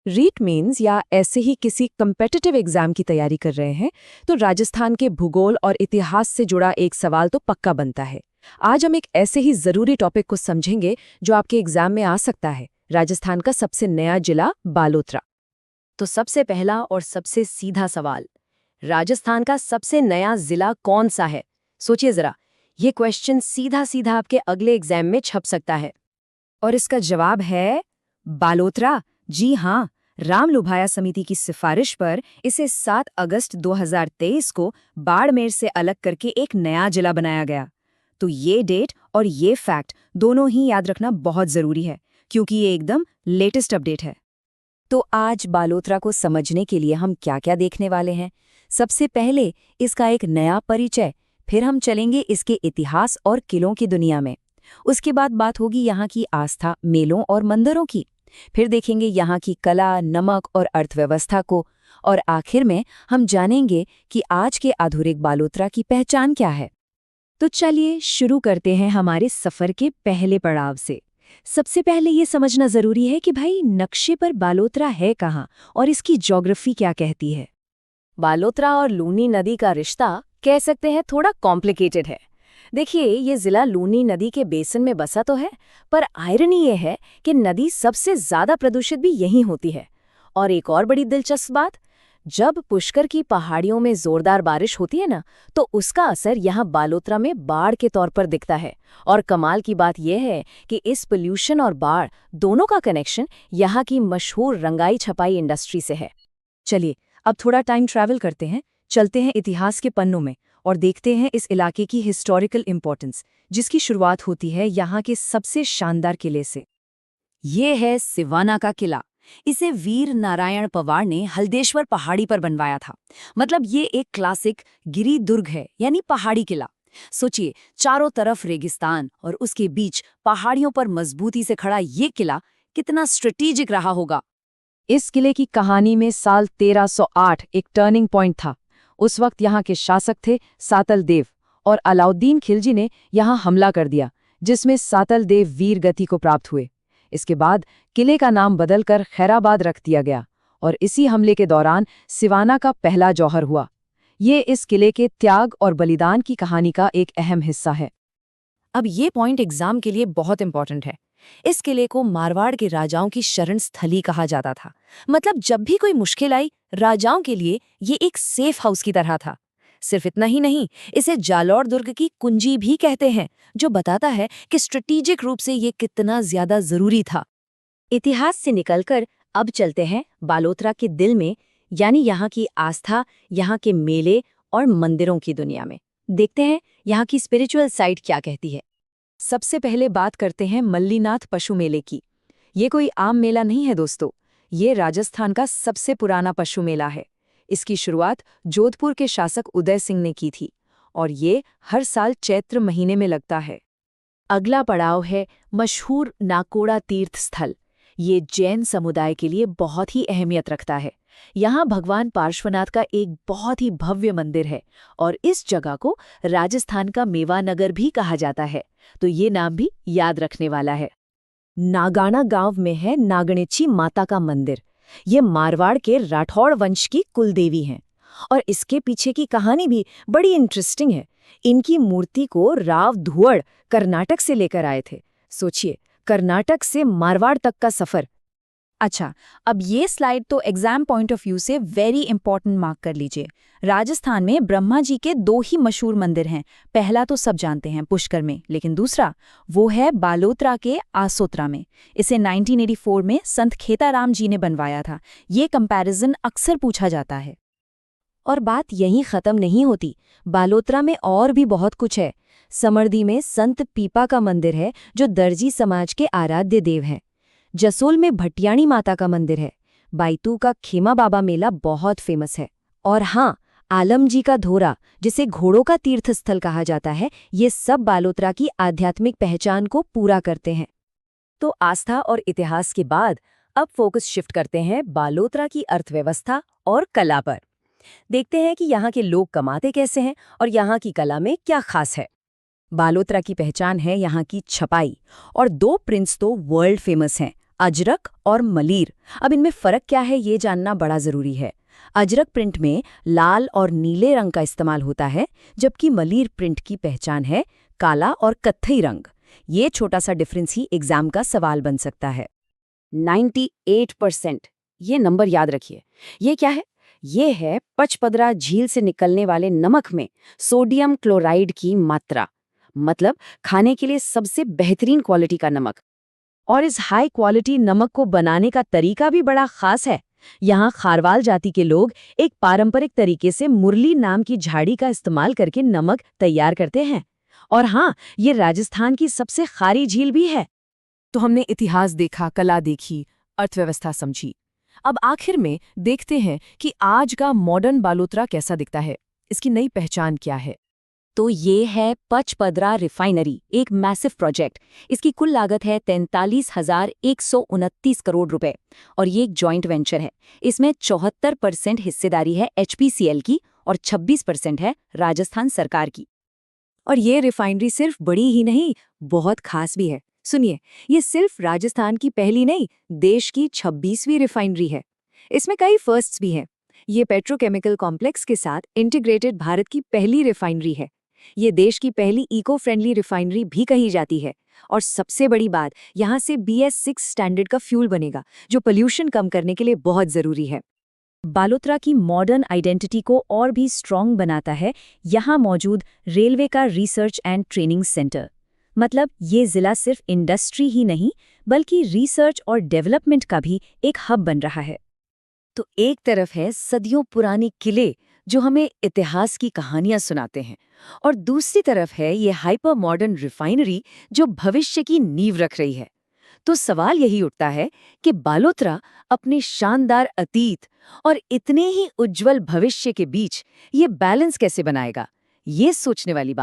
REET means या ऐसे ही किसी कम्पिटिटिव एग्जाम की तैयारी कर रहे हैं तो राजस्थान के भूगोल और इतिहास से जुड़ा एक सवाल तो पक्का बनता है। आज हम एक ऐसे ही जरूरी टॉपिक को समझेंगे जो आपके एग्जाम में आ सकता है, राजस्थान का सबसे नया जिला बालोतरा। तो सबसे पहला और सबसे सीधा सवाल, राजस्थान का सबसे नया जिला कौन सा है? सोचिए जरा, ये क्वेश्चन सीधा सीधा आपके अगले एग्जाम में छप सकता है। और इसका जवाब है बालोतरा। जी हाँ, राम लुभाया समिति की सिफारिश पर इसे 7 अगस्त 2023 को बाड़मेर से अलग करके एक नया जिला बनाया गया। तो ये डेट और ये फैक्ट दोनों ही याद रखना बहुत जरूरी है, क्योंकि ये एकदम लेटेस्ट अपडेट है। तो आज बालोतरा को समझने के लिए हम क्या-क्या देखने वाले हैं? सबसे पहले इसका एक नया परिचय, फिर हम चलेंगे इसके इतिहास और किलों की दुनिया में। उसके बाद बात होगी यहाँ की आस्था, मेलों और मंदिरों की। फिर देखेंगे यहाँ की कला, नमक और अर्थव्यवस्था को। और आखिर में हम जानेंगे कि आज के आधुनिक बालोतरा की पहचान क्या है। तो चलिए शुरू करते हैं हमारे सफर के पहले पड़ाव से। सबसे पहले ये समझना जरूरी है कि भाई नक्शे पर बालोतरा है कहाँ और इसकी ज्योग्राफी क्या कहती है। बालोतरा और लूनी नदी का रिश्ता कह सकते हैं थोड़ा कॉम्प्लिकेटेड है। देखिए, ये जिला लूनी नदी के बेसन में बसा तो है, पर आयरनी ये है कि नदी सबसे ज्यादा प्रदूषित भी यहीं होती है। और एक और बड़ी दिलचस्प बात, जब पुष्कर की पहाड़ियों में जोरदार बारिश होती है ना, तो उसका असर यहाँ बालोतरा में बाढ़ के तौर पर दिखता है। और कमाल की बात यह है कि इस पोल्यूशन और बाढ़ दोनों का कनेक्शन यहाँ की मशहूर रंगाई छपाई इंडस्ट्री से है। चलिए अब थोड़ा टाइम ट्रैवल करते हैं, चलते हैं इतिहास के पन्नों में और देखते हैं इस इलाके की हिस्टोरिकल इम्पोर्टेंस, जिसकी शुरुआत होती है यहाँ के सबसे शानदार किले से। ये है सिवाना का किला। इसे वीर नारायण पवार ने हल्देश्वर पहाड़ी पर बनवाया था। मतलब ये एक क्लासिक गिरी दुर्ग है, यानी पहाड़ी किला। सोचिए, चारों तरफ रेगिस्तान और उसके बीच पहाड़ियों पर मजबूती से खड़ा ये किला कितना स्ट्रेटेजिक रहा होगा। इस किले की कहानी में साल 1308 एक टर्निंग पॉइंट था। उस वक्त यहाँ के शासक थे सातल देव, और अलाउद्दीन खिलजी ने यहाँ हमला कर दिया, जिसमें सातल देव वीर गति को प्राप्त हुए। इसके बाद किले का नाम बदलकर खैराबाद रख दिया गया, और इसी हमले के दौरान सिवाना का पहला जौहर हुआ। ये इस किले के त्याग और बलिदान की कहानी का एक अहम हिस्सा है। अब ये पॉइंट एग्जाम के लिए बहुत इंपॉर्टेंट है। इस किले को मारवाड़ के राजाओं की शरण स्थली कहा जाता था। मतलब जब भी कोई मुश्किल आई, राजाओं के लिए ये एक सेफ हाउस की तरह था। सिर्फ इतना ही नहीं, इसे जालौर दुर्ग की कुंजी भी कहते हैं, जो बताता है कि स्ट्रेटेजिक रूप से ये कितना ज्यादा जरूरी था। इतिहास से निकलकर अब चलते हैं बालोतरा के दिल में, यानी यहाँ की आस्था, यहाँ के मेले और मंदिरों की दुनिया में। देखते हैं यहाँ की स्पिरिचुअल साइड क्या कहती है। सबसे पहले बात करते हैं मल्लीनाथ पशु मेले की। ये कोई आम मेला नहीं है दोस्तों, ये राजस्थान का सबसे पुराना पशु मेला है। इसकी शुरुआत जोधपुर के शासक उदय सिंह ने की थी, और ये हर साल चैत्र महीने में लगता है। अगला पड़ाव है मशहूर नाकोड़ा तीर्थ स्थल। ये जैन समुदाय के लिए बहुत ही अहमियत रखता है। यहाँ भगवान पार्श्वनाथ का एक बहुत ही भव्य मंदिर है, और इस जगह को राजस्थान का मेवानगर भी कहा जाता है, तो ये नाम भी याद रखने वाला है। नागाना गांव में है नागणेची माता का मंदिर। ये मारवाड़ के राठौड़ वंश की कुलदेवी हैं, और इसके पीछे की कहानी भी बड़ी इंटरेस्टिंग है। इनकी मूर्ति को राव धुअड़ कर्नाटक से लेकर आए थे। सोचिए, कर्नाटक से मारवाड़ तक का सफर। अच्छा, अब ये स्लाइड तो एग्जाम पॉइंट ऑफ व्यू से वेरी इंपॉर्टेंट मार्क कर लीजिए। राजस्थान में ब्रह्मा जी के 2 ही मशहूर मंदिर हैं। पहला तो सब जानते हैं, पुष्कर में, लेकिन दूसरा वो है बालोतरा के आसोतरा में। इसे 1984 में संत खेताराम जी ने बनवाया था। ये कंपैरिजन अक्सर पूछा जाता है। और बात यहीं खत्म नहीं होती, बालोतरा में और भी बहुत कुछ है। समर्दी में संत पीपा का मंदिर है, जो दर्जी समाज के आराध्य देव हैं। जसोल में भटियाणी माता का मंदिर है। बायतू का खेमा बाबा मेला बहुत फेमस है। और हाँ, आलम जी का धोरा, जिसे घोड़ों का तीर्थ स्थल कहा जाता है, ये सब बालोतरा की आध्यात्मिक पहचान को पूरा करते हैं। तो आस्था और इतिहास के बाद अब फोकस शिफ्ट करते हैं बालोतरा की अर्थव्यवस्था और कला पर। देखते हैं कि यहाँ के लोग कमाते कैसे हैं और यहाँ की कला में क्या खास है। बालोतरा की पहचान है यहाँ की छपाई, और 2 प्रिंट्स तो वर्ल्ड फेमस हैं, अजरक और मलीर। अब इनमें फर्क क्या है ये जानना बड़ा जरूरी है। अजरक प्रिंट में लाल और नीले रंग का इस्तेमाल होता है, जबकि मलीर प्रिंट की पहचान है काला और कत्थई रंग। ये छोटा सा डिफरेंस ही एग्जाम का सवाल बन सकता है। 98%, ये नंबर याद रखिए। ये क्या है? ये है पचपदरा झील से निकलने वाले नमक में सोडियम क्लोराइड की मात्रा, मतलब खाने के लिए सबसे बेहतरीन क्वालिटी का नमक। और इस हाई क्वालिटी नमक को बनाने का तरीका भी बड़ा खास है। यहाँ खारवाल जाति के लोग एक पारंपरिक तरीके से मुरली नाम की झाड़ी का इस्तेमाल करके नमक तैयार करते हैं। और हाँ, ये राजस्थान की सबसे खारी झील भी है। तो हमने इतिहास देखा, कला देखी, अर्थव्यवस्था समझी। अब आखिर में देखते हैं कि आज का मॉडर्न बालोतरा कैसा दिखता है, इसकी नई पहचान क्या है। तो ये है पचपदरा रिफाइनरी, एक मैसिव प्रोजेक्ट। इसकी कुल लागत है 43,129 करोड़ रुपए और ये एक जॉइंट वेंचर है। इसमें 74% हिस्सेदारी है HPCL की और 26% है राजस्थान सरकार की। और ये रिफाइनरी सिर्फ बड़ी ही नहीं, बहुत खास भी है। सुनिए, ये सिर्फ राजस्थान की पहली नहीं, देश की 26वीं रिफाइनरी है। इसमें कई फर्स्ट्स भी हैं। ये पेट्रोकेमिकल कॉम्प्लेक्स के साथ इंटीग्रेटेड भारत की पहली रिफाइनरी है। ये देश की पहली इको फ्रेंडली रिफाइनरी भी कही जाती है। और सबसे बड़ी बात, यहाँ से BS6 स्टैंडर्ड का फ्यूल बनेगा, जो पोल्यूशन कम करने के लिए बहुत जरूरी है। बालोतरा की मॉडर्न आइडेंटिटी को और भी स्ट्रॉन्ग बनाता है यहाँ मौजूद रेलवे का रिसर्च एंड ट्रेनिंग सेंटर। मतलब ये जिला सिर्फ इंडस्ट्री ही नहीं, बल्कि रिसर्च और डेवलपमेंट का भी एक हब बन रहा है। तो एक तरफ है सदियों पुरानी किले जो हमें इतिहास की कहानियां सुनाते हैं, और दूसरी तरफ है ये हाइपर मॉडर्न रिफाइनरी जो भविष्य की नींव रख रही है। तो सवाल यही उठता है कि बालोतरा अपने शानदार अतीत और इतने ही उज्जवल भविष्य के बीच ये बैलेंस कैसे बनाएगा? ये सोचने वाली बात